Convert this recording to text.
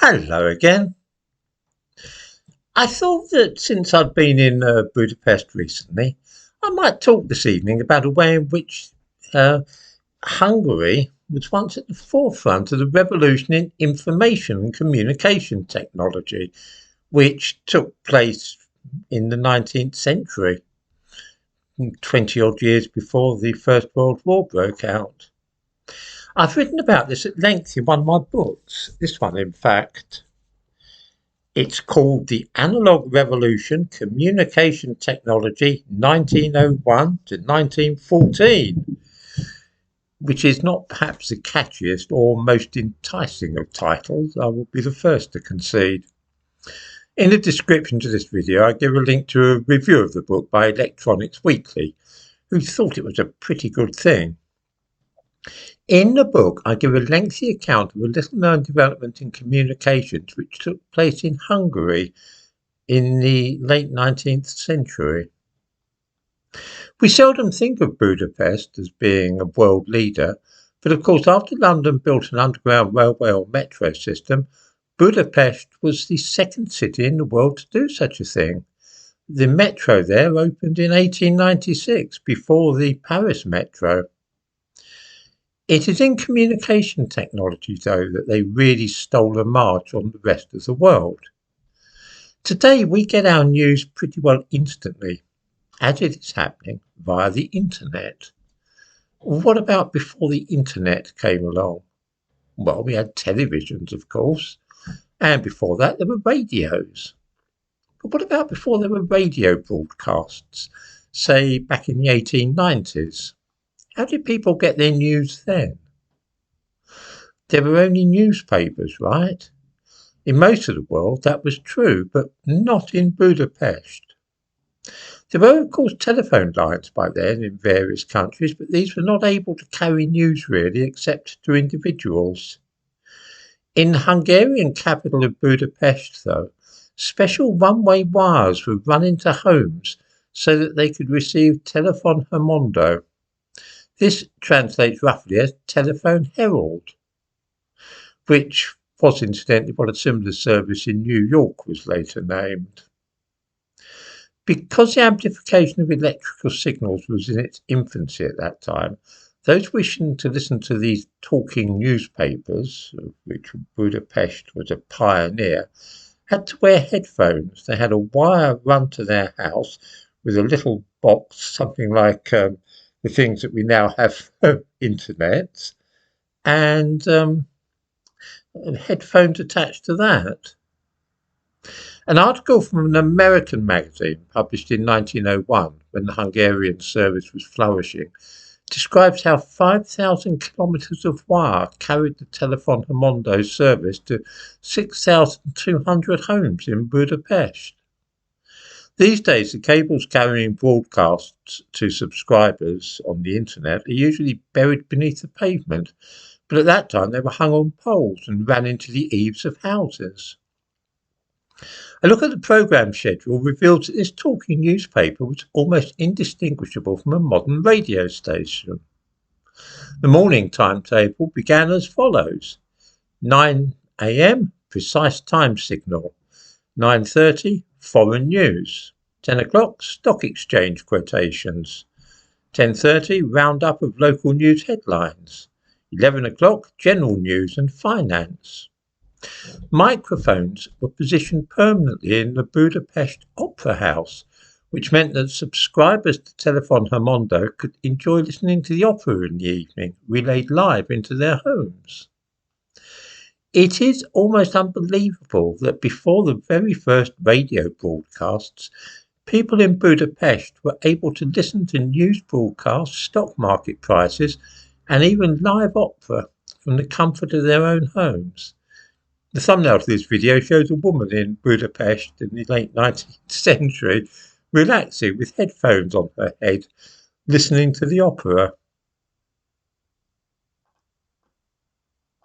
Hello again. I thought that since I'd been in Budapest recently, I might talk this evening about a way in which uh, Hungary was once at the forefront of the revolution in information and communication technology, which took place in the 19th century, 20 odd years before the First World War broke out. I've written about this at length in one of my books, this one in fact. It's called The Analog Revolution, Communication Technology 1901 to 1914, which is not perhaps the catchiest or most enticing of titles, I will be the first to concede. In the description to this video, I give a link to a review of the book by Electronics Weekly, who thought it was a pretty good thing. In the book, I give a lengthy account of a little-known development in communications which took place in Hungary in the late 19th century. We seldom think of Budapest as being a world leader, but of course after London built an underground railway or metro system, Budapest was the second city in the world to do such a thing. The metro there opened in 1896, before the Paris metro. It is in communication technology, though, that they really stole a march on the rest of the world. Today, we get our news pretty well instantly, as it is happening via the internet. What about before the internet came along? Well, we had televisions, of course, and before that there were radios. But what about before there were radio broadcasts, say back in the 1890s? How did people get their news then? There were only newspapers, right? In most of the world that was true, but not in Budapest. There were, of course, telephone lines by then in various countries, but these were not able to carry news really, except to individuals. In the Hungarian capital of Budapest, though, special one-way wires were run into homes so that they could receive telephone hermondo. This translates roughly as telephone herald, which was incidentally what a similar service in New York was later named. Because the amplification of electrical signals was in its infancy at that time, those wishing to listen to these talking newspapers, of which Budapest was a pioneer, had to wear headphones. They had a wire run to their house with a little box, something like the things that we now have internet, and headphones attached to that. An article from an American magazine published in 1901, when the Hungarian service was flourishing, describes how 5,000 kilometres of wire carried the telephone hermondo service to 6,200 homes in Budapest. These days, the cables carrying broadcasts to subscribers on the internet are usually buried beneath the pavement, but at that time they were hung on poles and ran into the eaves of houses. A look at the programme schedule reveals that this talking newspaper was almost indistinguishable from a modern radio station. The morning timetable began as follows: 9 a.m. precise time signal, 9:30 foreign news, 10 o'clock stock exchange quotations, 10:30 roundup of local news headlines, 11 o'clock general news and finance. Microphones were positioned permanently in the Budapest Opera House, which meant that subscribers to Telephone Hermondo could enjoy listening to the opera in the evening, relayed live into their homes. It is almost unbelievable that before the very first radio broadcasts, people in Budapest were able to listen to news broadcasts, stock market prices, and even live opera from the comfort of their own homes. The thumbnail to this video shows a woman in Budapest in the late 19th century relaxing with headphones on her head, listening to the opera.